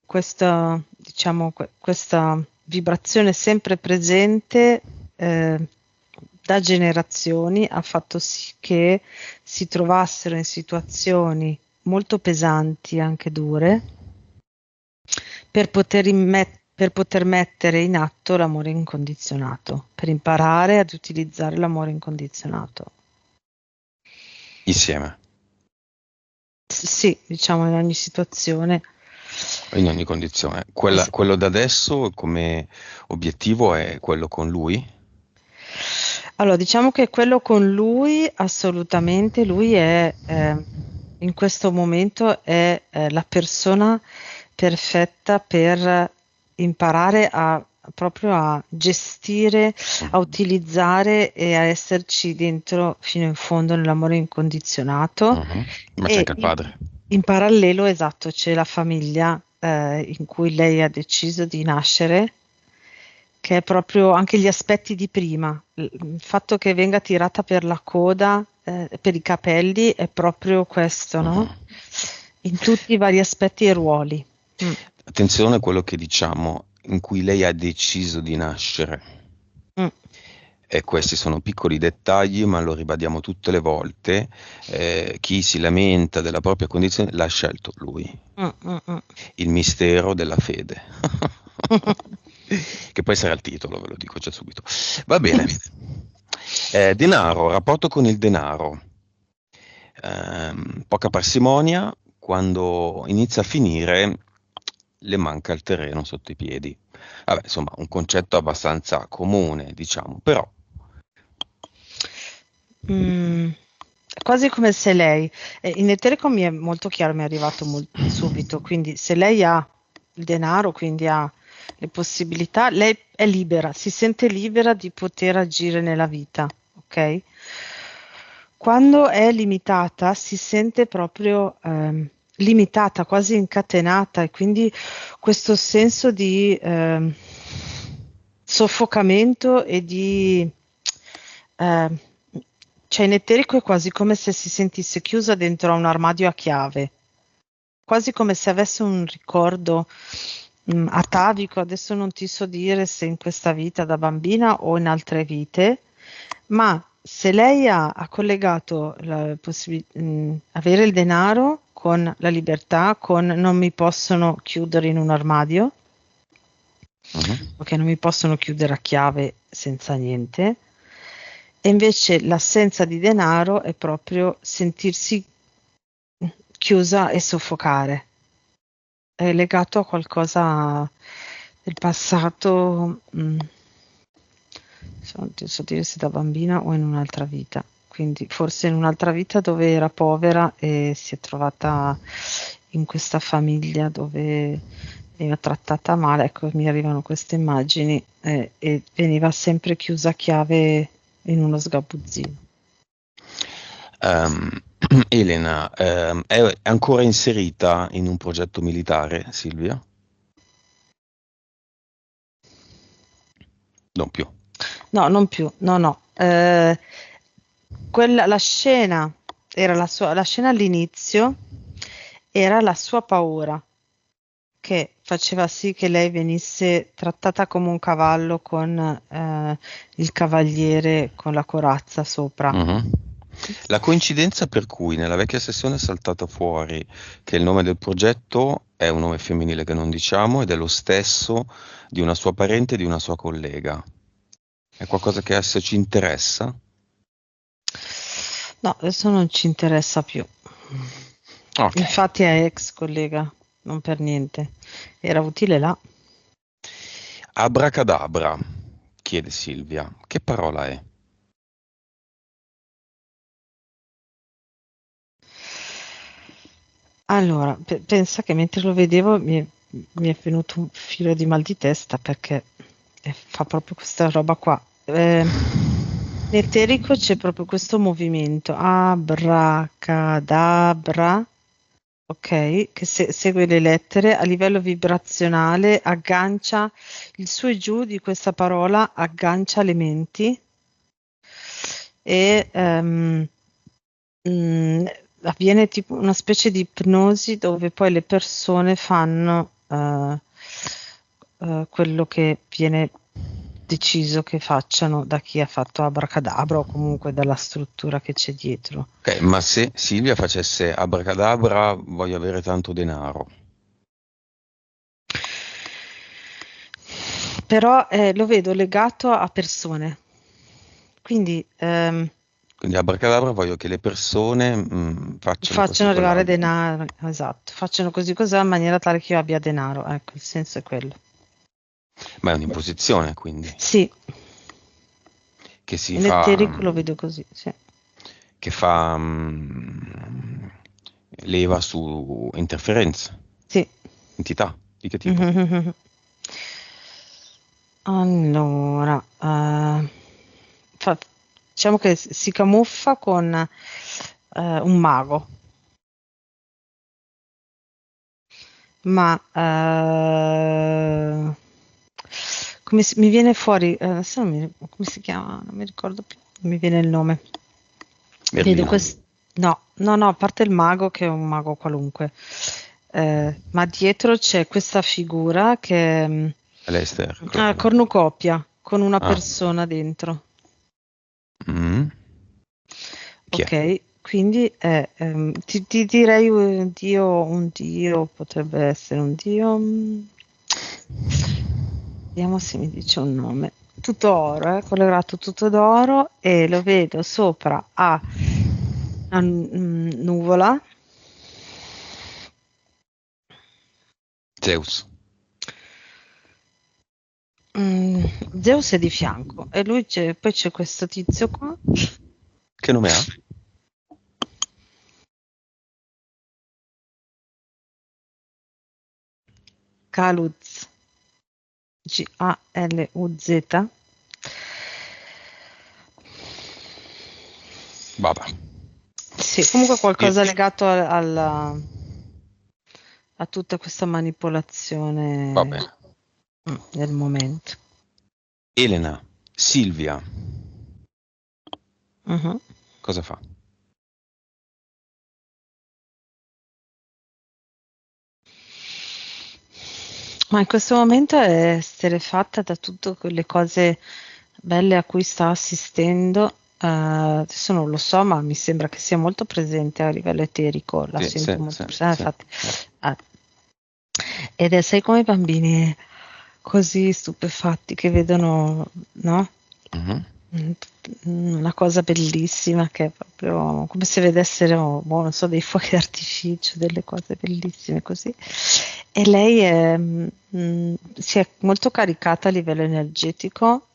questa, diciamo, questa vibrazione sempre presente da generazioni ha fatto sì che si trovassero in situazioni molto pesanti, anche dure, per poter mettere in atto l'amore incondizionato, per imparare ad utilizzare l'amore incondizionato. Insieme, Sì, diciamo in ogni situazione. in ogni condizione. Es- Quello da adesso come obiettivo è quello con lui? Allora, diciamo che quello con lui, assolutamente, lui è in questo momento è la persona perfetta per imparare proprio a gestire, a Mhm. utilizzare e a esserci dentro fino in fondo nell'amore incondizionato. Mhm. Ma c'è E anche il padre. in parallelo, esatto, c'è la famiglia in cui lei ha deciso di nascere, che è proprio anche gli aspetti di prima. Il fatto che venga tirata per la coda, per i capelli, è proprio questo, no? Mhm. In tutti i vari aspetti e ruoli. Mm, Attenzione a quello che diciamo, in cui lei ha deciso di nascere. mm, E questi sono piccoli dettagli, ma lo ribadiamo tutte le volte. Chi si lamenta della propria condizione l'ha scelto lui. mm, mm, mm. Il mistero della fede. Che poi sarà il titolo, ve lo dico già subito. Va bene. Denaro, rapporto con il denaro. Poca parsimonia, quando inizia a finire le manca il terreno sotto i piedi. Vabbè, insomma, un concetto abbastanza comune, diciamo, però. Mm, quasi come se lei, in Eterico mi è molto chiaro, mi è arrivato subito, quindi se lei ha il denaro, quindi ha le possibilità, lei è libera, si sente libera di poter agire nella vita, ok? Quando è limitata, si sente proprio limitata, quasi incatenata e quindi questo senso di soffocamento e di ehm, cioè in eterico è quasi come se si sentisse chiusa dentro a un armadio a chiave, quasi come se avesse un ricordo atavico. Adesso non ti so dire se in questa vita da bambina o in altre vite, ma se lei ha collegato avere il denaro con la libertà, con non mi possono chiudere in un armadio, Mhm. ok, non mi possono chiudere a chiave senza niente. E invece l'assenza di denaro è proprio sentirsi chiusa e soffocare. È legato a qualcosa del passato, non so dire se da bambina o in un'altra vita. Quindi forse in un'altra vita dove era povera e si è trovata in questa famiglia dove veniva trattata male. Ecco, mi arrivano queste immagini e veniva sempre chiusa a chiave in uno sgabuzzino. Ehm, Elena, è ancora inserita in un progetto militare, Silvia? Non più. No, non più, no, no. La scena era la scena all'inizio era la sua paura che faceva sì che lei venisse trattata come un cavallo con il cavaliere con la corazza sopra. Mhm. La coincidenza per cui nella vecchia sessione è saltato fuori che il nome del progetto è un nome femminile che non diciamo ed è lo stesso di una sua parente e di una sua collega. È qualcosa che adesso ci interessa? No, adesso non ci interessa più. Ok. Infatti è ex collega, non per niente. Era utile là. Abracadabra, chiede Silvia. Che parola è? Allora, pensa che mentre lo vedevo mi è venuto un filo di mal di testa perché fa proprio questa roba qua. In eterico c'è proprio questo movimento, abracadabra, ok, che segue le lettere a livello vibrazionale, aggancia il su e giù di questa parola, aggancia le menti e mh, avviene tipo una specie di ipnosi dove poi le persone fanno quello che viene deciso che facciano da chi ha fatto Abracadabra o comunque dalla struttura che c'è dietro. Ok, ma se Silvia facesse abracadabra, voglio avere tanto denaro. Però lo vedo legato a persone. Quindi Quindi abracadabra voglio che le persone facciano questo o facciano arrivare quell'altro. denaro, esatto, facciano così così in maniera tale che io abbia denaro. Ecco, il senso è quello. Ma è un'imposizione, quindi, Sì, che si in fa, eterico lo vedo così, sì. che fa leva su interferenze. Sì. Entità? Di che tipo? Allora, diciamo che si camuffa con un mago, ma mi viene fuori, adesso come si chiama? Non mi ricordo più, non mi viene il nome. Vedo Merlino. questo. No, no, no, a parte il mago che è un mago qualunque, ma dietro c'è questa figura che Aleister. cornucopia con una Ah. persona dentro. Mm. Chi è? Ok, quindi ti direi un dio, potrebbe essere un dio. Vediamo se mi dice un nome. Tutto oro, colorato tutto d'oro e lo vedo sopra a una nuvola. Zeus. Mm, Zeus è di fianco e poi c'è questo tizio qua. Che nome ha? Galuz, Galuz. Vabbè. Sì, comunque E- qualcosa legato a tutta questa manipolazione Vabbè. del momento. Elena. Silvia. Mhm. Cosa fa? Ma in questo momento è esterrefatta da tutte quelle cose belle a cui sta assistendo. Adesso non lo so, ma mi sembra che sia molto presente a livello eterico, la Sì, sento sì, molto sì, presente, sì. infatti. ah, Ed è, sai, come i bambini così stupefatti che vedono, no? Mhm. Mm, Una cosa bellissima che è proprio come se vedessero, boh, non so, dei fuochi d'artificio, delle cose bellissime così. E lei si è molto caricata a livello energetico.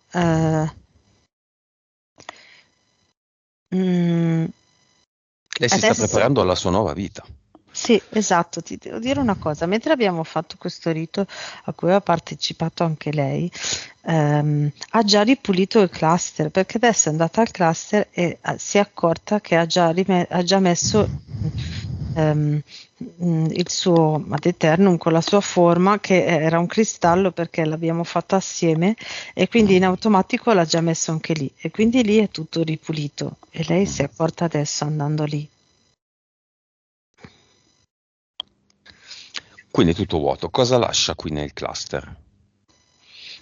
Mm, Lei si sta Adesso preparando alla sua nuova vita. sì, esatto, ti devo dire una cosa, mentre abbiamo fatto questo rito a cui aveva partecipato anche lei, ha già ripulito il cluster, perché adesso è andata al cluster e si è accorta che ha già messo ehm, il suo ad eternum con la sua forma, che era un cristallo perché l'abbiamo fatto assieme e quindi in automatico l'ha già messo anche lì e quindi lì è tutto ripulito e lei si è Mhm. accorta adesso andando lì. Quindi è tutto vuoto. Cosa lascia qui nel cluster?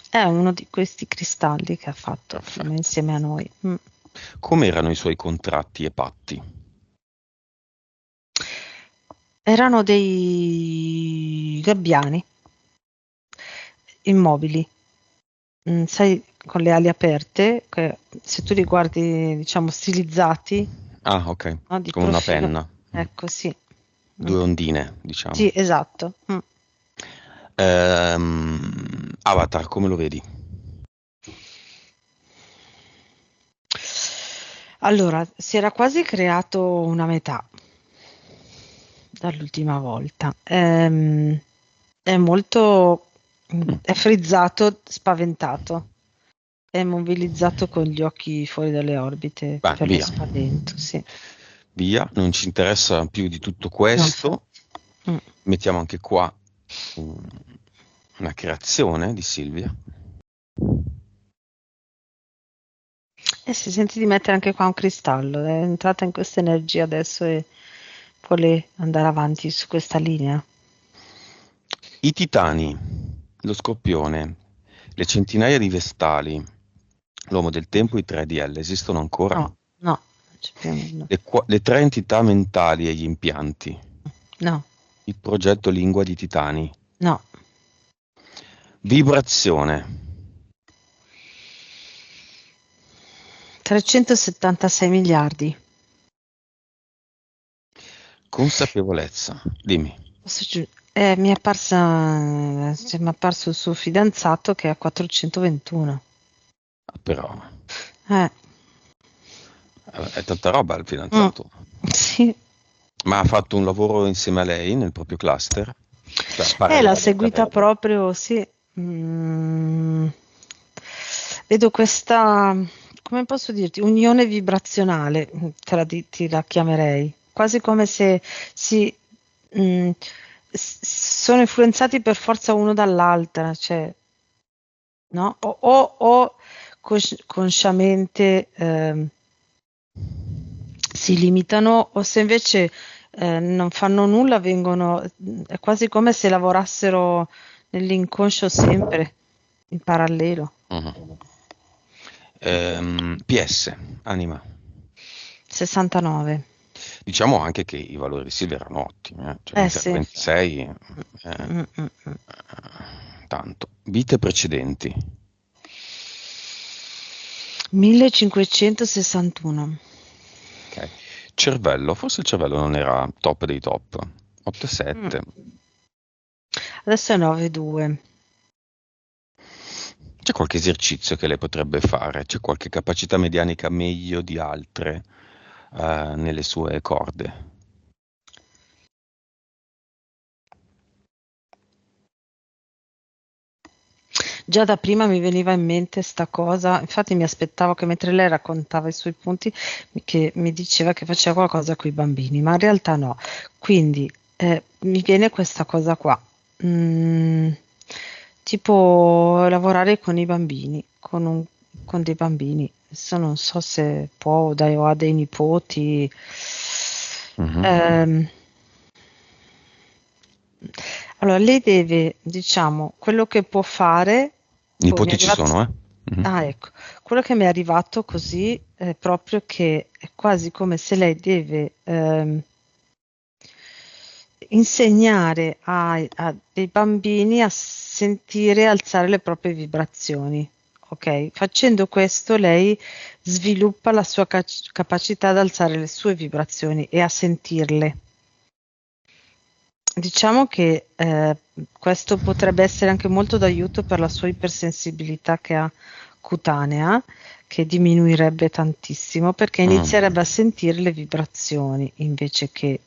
È uno di questi cristalli che ha fatto prima Perfetto. insieme a noi. Come erano i suoi contratti e patti? Erano dei gabbiani immobili, sai, con le ali aperte, che se tu li guardi, diciamo, stilizzati, Ah, ok. no, di Come una profilo, penna. Mm. ecco, sì. Mm. Due ondine, diciamo. Sì, esatto. Avatar, come lo vedi? Allora, si era quasi creato una metà dall'ultima volta. È molto, Mm. è frizzato, spaventato. È immobilizzato con gli occhi fuori dalle orbite Beh, per lo via. spavento, sì. Via, non ci interessa più di tutto No, questo. infatti. Mm. Mettiamo anche qua mm, una creazione di Silvia. E si sente di mettere anche qua un cristallo, è entrata in questa energia adesso e vuole andare avanti su questa linea. I titani, lo scorpione, le centinaia di vestali, l'uomo del tempo, i 3DL esistono ancora? No, no, non c'è più nulla. Le tre entità mentali e gli impianti, No, il progetto Lingua di Titani, no. vibrazione, 376 miliardi. consapevolezza, dimmi. Mi è apparso il suo fidanzato che ha 421. Ah, però Eh, è tanta roba il mm, fidanzato. sì. Ma ha fatto un lavoro insieme a lei nel proprio cluster? Cioè, pare L'ha veramente seguita bello. proprio, sì. Mm, vedo questa, come posso dirti, unione vibrazionale, ti la chiamerei, quasi come se si, mm, sono influenzati per forza uno dall'altra, cioè, no? O consciamente si limitano, o se invece non fanno nulla, vengono, è quasi come se lavorassero nell'inconscio sempre, in parallelo. Mhm. PS, anima. 69. Diciamo anche che i valori di Silvia erano ottimi, cioè Eh iniziare a sì. 26, Mm, mm, mm. tanto. Vite precedenti. 1561. Ok. Cervello, forse il cervello non era top dei top. Mm. 8-7. Adesso è 9,2. C'è qualche esercizio che lei potrebbe fare? C'è qualche capacità medianica meglio di altre nelle sue corde? Già da prima mi veniva in mente sta cosa, infatti mi aspettavo che mentre lei raccontava i suoi punti, che mi diceva che faceva qualcosa con i bambini, ma in realtà no. Quindi mi viene questa cosa qua. Mm, tipo lavorare con i bambini, con dei bambini. Adesso non so se può, dai, o ha dei nipoti. Mhm. Ehm, allora, lei deve, diciamo, quello che può fare, boh, mi è Nipoti ci arrivato, sono, eh? Mhm. ah, ecco, quello che mi è arrivato così è proprio che è quasi come se lei deve insegnare a dei bambini a sentire e alzare le proprie vibrazioni. Ok? Facendo questo, lei sviluppa la sua capacità ad alzare le sue vibrazioni e a sentirle. Diciamo che questo potrebbe essere anche molto d'aiuto per la sua ipersensibilità che ha cutanea, che diminuirebbe tantissimo perché Mm. inizierebbe a sentire le vibrazioni invece che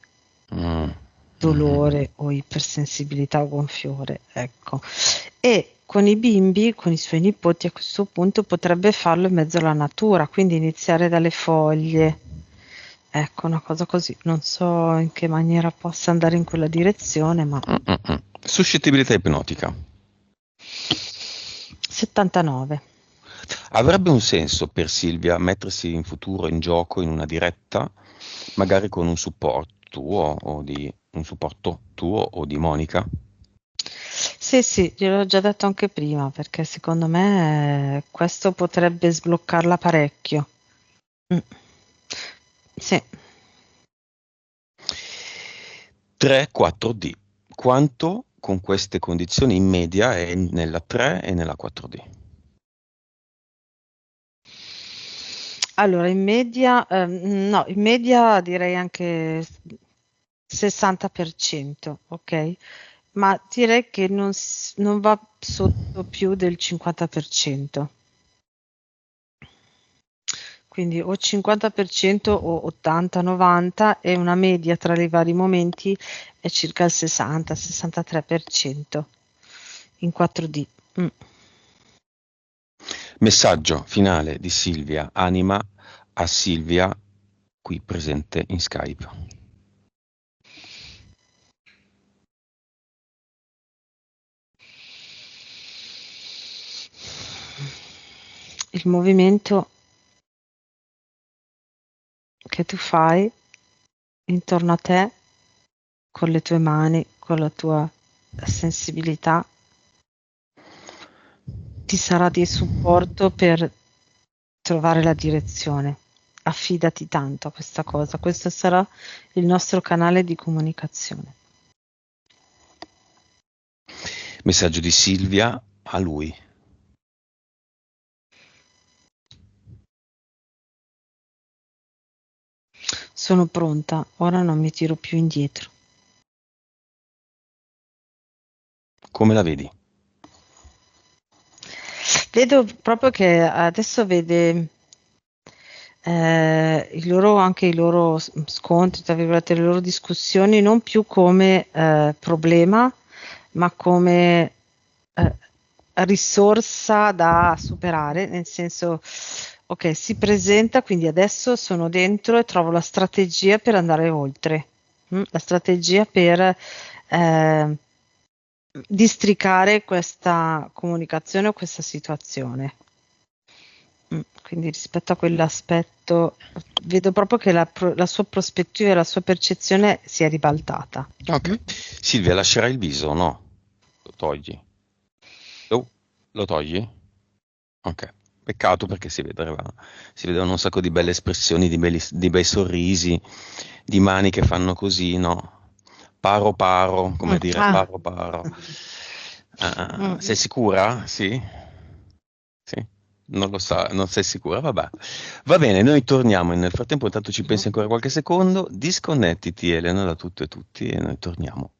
Mm. Mhm. dolore o ipersensibilità o gonfiore, ecco. E con i bimbi, con i suoi nipoti, a questo punto potrebbe farlo in mezzo alla natura, quindi iniziare dalle foglie. Ecco, una cosa così. Non so in che maniera possa andare in quella direzione, ma Mm, mm, mm. Suscettibilità ipnotica. 79. Avrebbe un senso per Silvia mettersi in futuro in gioco in una diretta, magari con un supporto tuo o di un supporto tuo o di Monica? Sì, sì, gliel'ho già detto anche prima, perché secondo me questo potrebbe sbloccarla parecchio. Mm. Sì. 3-4D. Quanto con queste condizioni in media è nella 3 e nella 4D? Allora, in media, no, in media direi anche 60%, ok? Ma direi che non va sotto più del 50%. Quindi o 50% o 80-90 e una media tra i vari momenti è circa il 60-63% in 4D. Mm. Messaggio finale di Silvia Anima a Silvia qui presente in Skype. Il movimento che tu fai intorno a te con le tue mani, con la tua sensibilità, ti sarà di supporto per trovare la direzione. Affidati tanto a questa cosa, questo sarà il nostro canale di comunicazione. Messaggio di Silvia a lui. Sono pronta, ora non mi tiro più indietro. Come la vedi? Vedo proprio che adesso vede anche i loro scontri, tra virgolette, le loro discussioni non più come problema, ma come eh, risorsa da superare, nel senso, ok, si presenta, quindi adesso sono dentro e trovo la strategia per andare oltre, la strategia per eh, districare questa comunicazione o questa situazione. Quindi rispetto a quell'aspetto vedo proprio che la sua prospettiva e la sua percezione si è ribaltata. Ok. Silvia, lascerai il viso o no? Lo togli? Oh, lo togli? Ok. Peccato perché si vedevano un sacco di belle espressioni, di bei sorrisi, di mani che fanno così, no? Paro paro, come dire Ah. paro paro. Sei Mm. sicura? Sì? Sì? Non lo sa, non sei sicura? Vabbè. Va bene, noi torniamo. Nel frattempo, intanto ci pensi ancora qualche secondo. Disconnettiti, Elena, da tutto e tutti, e noi torniamo.